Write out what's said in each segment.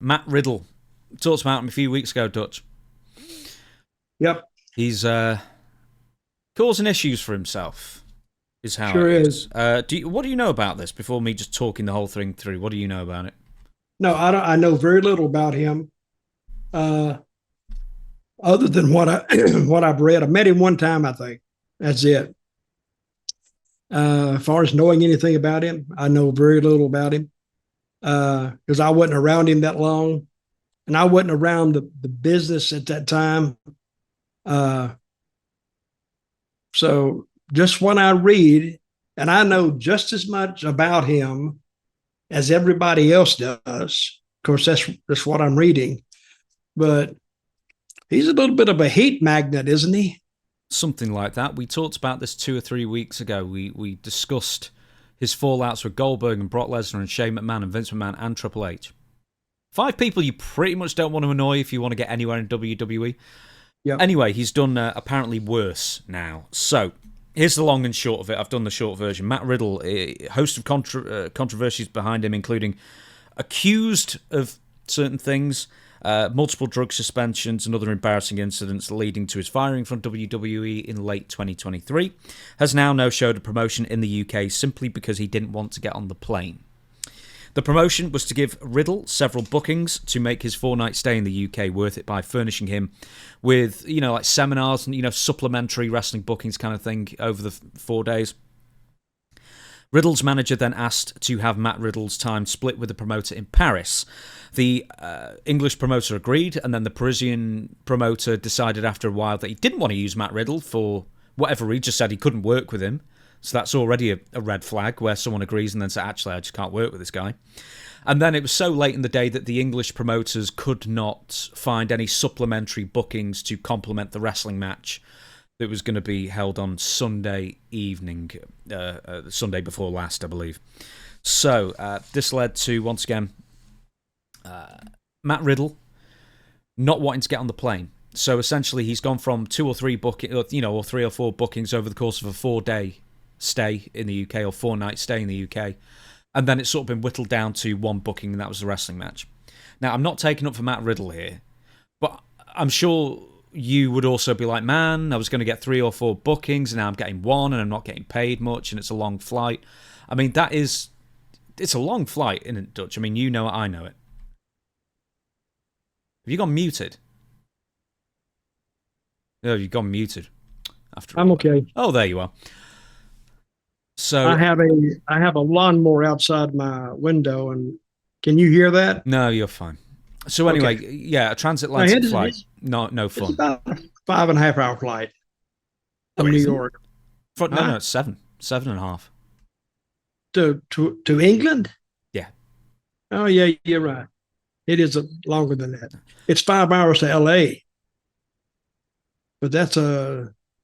Matt Riddle. Talked about him a few weeks ago, Dutch. Yep. He's causing issues for himself, is how Sure it is. is. What do you know about this before me just talking the whole thing through? What do you know about it? No, I don't. I know very little about him, uh, other than what I what I've read. I met him one time, I think. That's it. As far as knowing anything about him, I know very little about him because I wasn't around him that long, and I wasn't around the business at that time. Uh, so just when I read, and I know just as much about him as everybody else does. Of course, that's what I'm reading. But he's a little bit of a heat magnet, isn't he? Something like that. We talked about this 2 or 3 weeks ago. We discussed his fallouts with Goldberg and Brock Lesnar and Shane McMahon and Vince McMahon and Triple H. 5 people you pretty much don't want to annoy if you want to get anywhere in WWE. Yep. Anyway, he's done apparently worse now. So, here's the long and short of it. I've done the short version. Matt Riddle, a host of controversies behind him, including accused of certain things, multiple drug suspensions and other embarrassing incidents leading to his firing from WWE in late 2023, has now no-showed a promotion in the UK simply because he didn't want to get on the plane. The promotion was to give Riddle several bookings to make his 4-night stay in the UK worth it by furnishing him with, like seminars and, supplementary wrestling bookings kind of thing over the 4 days. Riddle's manager then asked to have Matt Riddle's time split with the promoter in Paris. The English promoter agreed, and then the Parisian promoter decided after a while that he didn't want to use Matt Riddle for whatever. He just said he couldn't work with him. So that's already a red flag where someone agrees and then says, actually, I just can't work with this guy. And then it was so late in the day that the English promoters could not find any supplementary bookings to complement the wrestling match that was going to be held on Sunday evening, Sunday before last, I believe. So this led to, once again, Matt Riddle not wanting to get on the plane. So essentially he's gone from 2 or 3 bookings, or 3 or 4 bookings over the course of a 4-day stay in the UK or 4-night stay in the UK. And then it's sort of been whittled down to 1 booking, and that was the wrestling match. Now, I'm not taking up for Matt Riddle here, but I'm sure you would also be like, man, I was going to get 3 or 4 bookings, and now I'm getting 1, and I'm not getting paid much, and it's a long flight. I mean, it's a long flight, isn't it, Dutch? I mean, you know it, I know it. Have you gone muted? No, you've gone muted. I'm okay. Oh, there you are. So I have a lawnmower outside my window, and can you hear that? No, you're fine. So anyway, Okay. yeah, a transatlantic flight. It's No it's fun. about a 5.5 hour flight Oh, from New isn't it? York No, it's 7.5. to England. Yeah. Oh yeah, you're right. It is longer than that. It's 5 hours to LA, but that's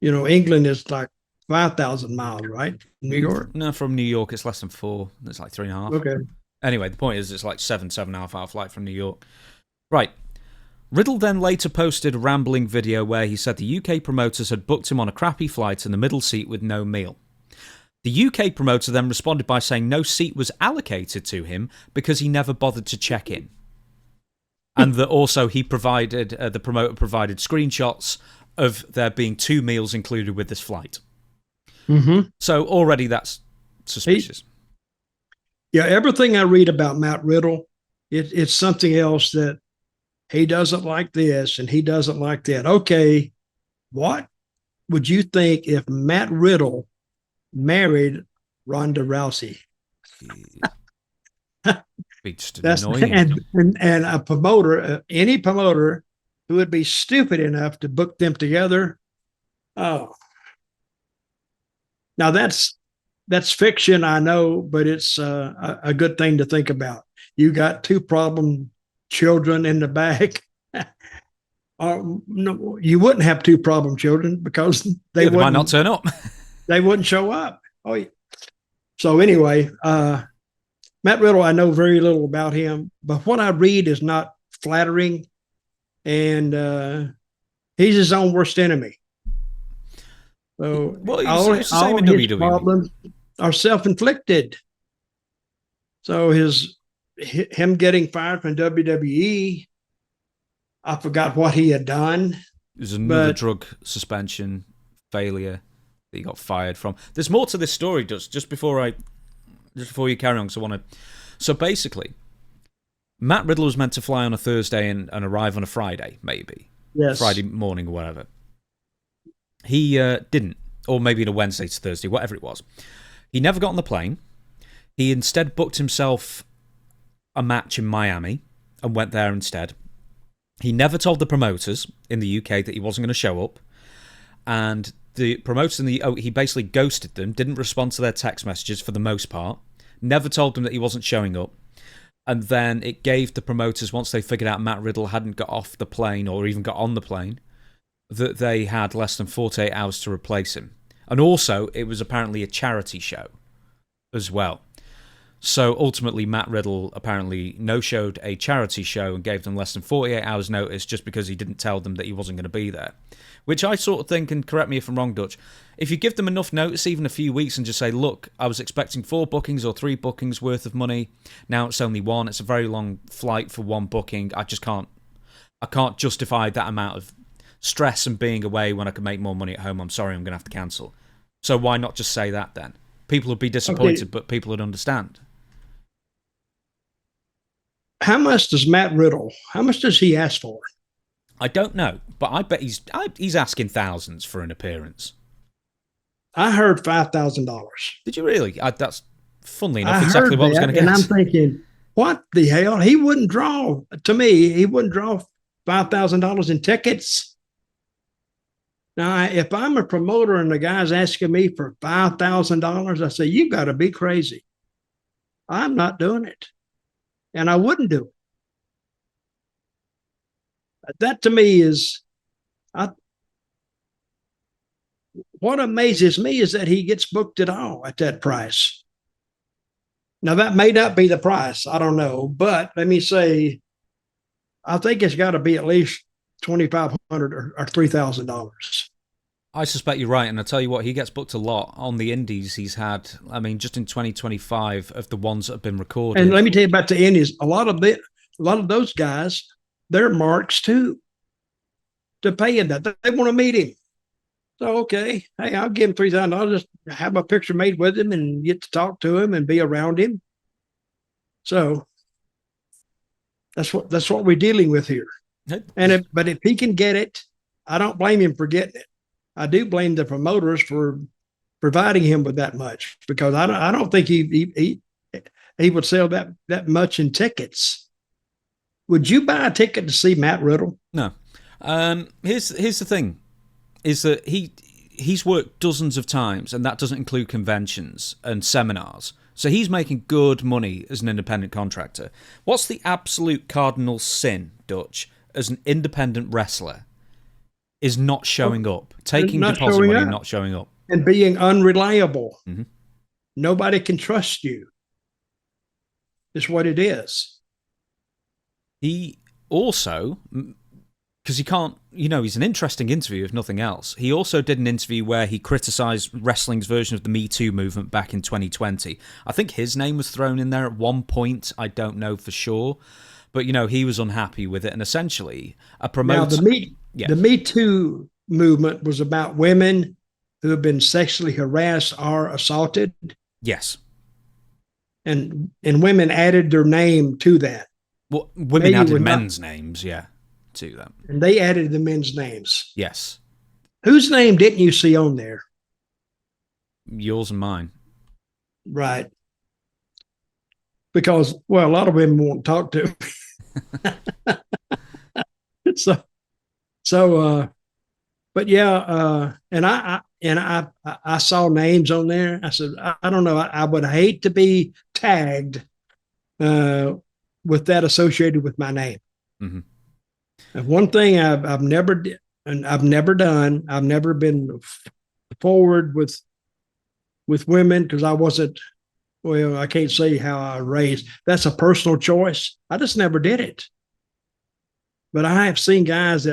England is like 5,000 miles, right? New York. No, from New York, it's less than 4. It's like 3.5. Okay. Anyway, the point is, it's like 7.5 hour flight from New York. Right. Riddle then later posted a rambling video where he said the UK promoters had booked him on a crappy flight in the middle seat with no meal. The UK promoter then responded by saying no seat was allocated to him because he never bothered to check in. And that also the promoter provided screenshots of there being 2 meals included with this flight. Mm-hmm. So already that's suspicious. Yeah, everything I read about Matt Riddle, it's something else that he doesn't like this and he doesn't like that. Okay, what would you think if Matt Riddle married Ronda Rousey? Be just That's annoying. and a promoter, any promoter who would be stupid enough to book them together. Oh, now that's fiction, I know, but it's a good thing to think about. You got 2 problem children in the back. No, you wouldn't have 2 problem children because they might not turn up. They wouldn't show up. Oh, yeah. So anyway, Matt Riddle, I know very little about him, but what I read is not flattering, and he's his own worst enemy. So all his WWE. problems are self-inflicted. So his him getting fired from WWE. I forgot what he had done. There's another drug suspension failure that he got fired from. There's more to this story, just before you carry on. So basically, Matt Riddle was meant to fly on a Thursday and arrive on a Friday, maybe. Yes. Friday morning or whatever. He didn't, or maybe on a Wednesday to Thursday, whatever it was. He never got on the plane. He instead booked himself a match in Miami and went there instead. He never told the promoters in the UK that he wasn't going to show up. And the promoters he basically ghosted them, didn't respond to their text messages for the most part, never told them that he wasn't showing up. And then it gave the promoters, once they figured out Matt Riddle hadn't got off the plane or even got on the plane, that they had less than 48 hours to replace him. And also, it was apparently a charity show as well. So ultimately, Matt Riddle apparently no-showed a charity show and gave them less than 48 hours notice just because he didn't tell them that he wasn't going to be there. Which I sort of think, and correct me if I'm wrong, Dutch, if you give them enough notice, even a few weeks, and just say, look, I was expecting 4 bookings or 3 bookings worth of money. Now it's only 1. It's a very long flight for 1 booking. I can't justify that amount of stress and being away when I can make more money at home. I'm sorry, I'm going to have to cancel. So why not just say that then? People would be disappointed, but people would understand. How much does Matt Riddle, how much does he ask for? I don't know, but I bet he's asking thousands for an appearance. I heard $5,000. Did you really? That's, funnily enough, exactly what I was going to guess. And I'm thinking, what the hell? He wouldn't draw $5,000 in tickets. Now, if I'm a promoter and the guy's asking me for $5,000, I say, you got to be crazy. I'm not doing it. And I wouldn't do it. That to me is, what amazes me is that he gets booked at all at that price. Now, that may not be the price. I don't know. But let me say, I think it's got to be at least $2,500 or $3,000. I suspect you're right, and I tell you what, he gets booked a lot on the indies. He's had, I mean, just in 2025 of the ones that have been recorded. And let me tell you about the indies. A lot of those guys, they're marks too. To pay him that they want to meet him. So okay, hey, I'll give him $3,000. I'll just have a picture made with him and get to talk to him and be around him. So that's what we're dealing with here. But if he can get it, I don't blame him for getting it. I do blame the promoters for providing him with that much, because I don't think he would sell that much in tickets. Would you buy a ticket to see Matt Riddle? No. Here's the thing, is that he's worked dozens of times, and that doesn't include conventions and seminars. So he's making good money as an independent contractor. What's the absolute cardinal sin, Dutch, as an independent wrestler? Is not showing up, taking deposit money and not showing up. And being unreliable. Mm-hmm. Nobody can trust you. It's what it is. He also, because he can't, he's an interesting interview if nothing else. He also did an interview where he criticised wrestling's version of the Me Too movement back in 2020. I think his name was thrown in there at one point. I don't know for sure. But, he was unhappy with it. And essentially, a promoter... Now, the Me Too movement was about women who have been sexually harassed or assaulted. Yes. And women added their name to that. Well, women added men's names, to that. And they added the men's names. Yes. Whose name didn't you see on there? Yours and mine. Right. Because, well, a lot of women won't talk to me. But yeah, and I saw names on there. I said, I don't know. I would hate to be tagged with that associated with my name. Mm-hmm. And one thing I've never done. I've never been forward with women, because I wasn't. Well, I can't say how I raised. That's a personal choice. I just never did it. But I have seen guys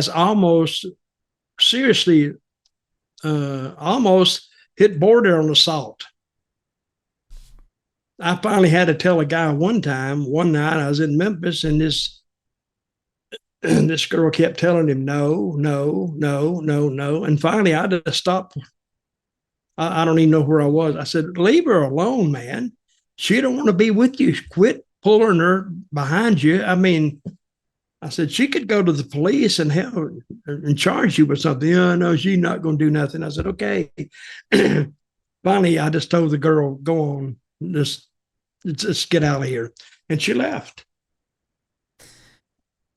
almost seriously, almost hit border on assault. I finally had to tell a guy one night I was in Memphis, and this girl kept telling him no, no, no, no, no. And finally I just stopped. I don't even know where I was. I said, leave her alone, man. She don't want to be with you. Quit pulling her behind you. I mean, I said, she could go to the police and charge you with something. Oh, no, she's not going to do nothing. I said, okay. Finally, I just told the girl, go on, just get out of here. And she left.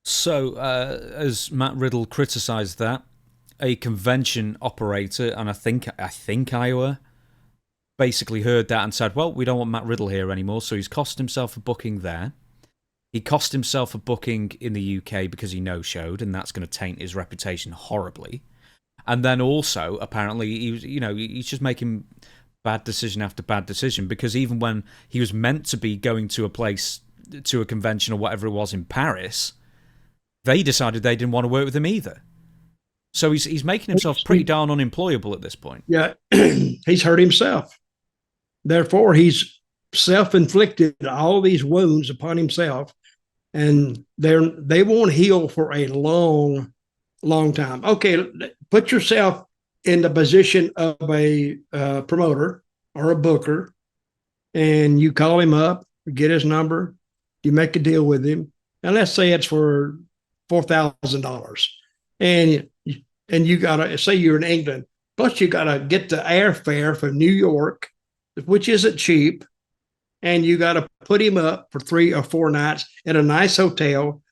So, as Matt Riddle criticised that, a convention operator, and I think Iowa, basically heard that and said, well, we don't want Matt Riddle here anymore, so he's cost himself a booking there. He cost himself a booking in the UK because he no-showed, and that's going to taint his reputation horribly. And then also, apparently, he's just making bad decision after bad decision, because even when he was meant to be going to a convention or whatever it was in Paris, they decided they didn't want to work with him either. So he's making himself pretty darn unemployable at this point. Yeah, he's hurt himself. Therefore, he's self-inflicted all these wounds upon himself, and they won't heal for a long, long time. Okay, put yourself in the position of a promoter or a booker, and you call him up, get his number, you make a deal with him, and let's say it's for $4,000, and you gotta say you're in England, plus you gotta get the airfare from New York, which isn't cheap, and you gotta put him up for 3 or 4 nights at a nice hotel,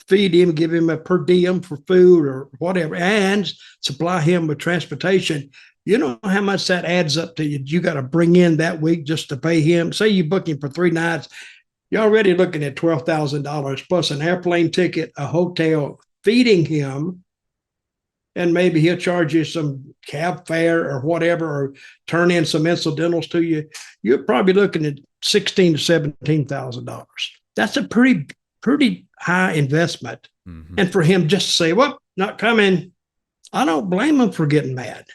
feed him, give him a per diem for food or whatever, and supply him with transportation. You know how much that adds up to you. You got to bring in that week just to pay him. Say you book him for 3 nights, you're already looking at $12,000 plus an airplane ticket, a hotel, feeding him, and maybe he'll charge you some cab fare or whatever, or turn in some incidentals to you. You're probably looking at $16,000 to $17,000. That's a pretty high investment. Mm-hmm. And for him just to say, well, not coming, I don't blame him for getting mad.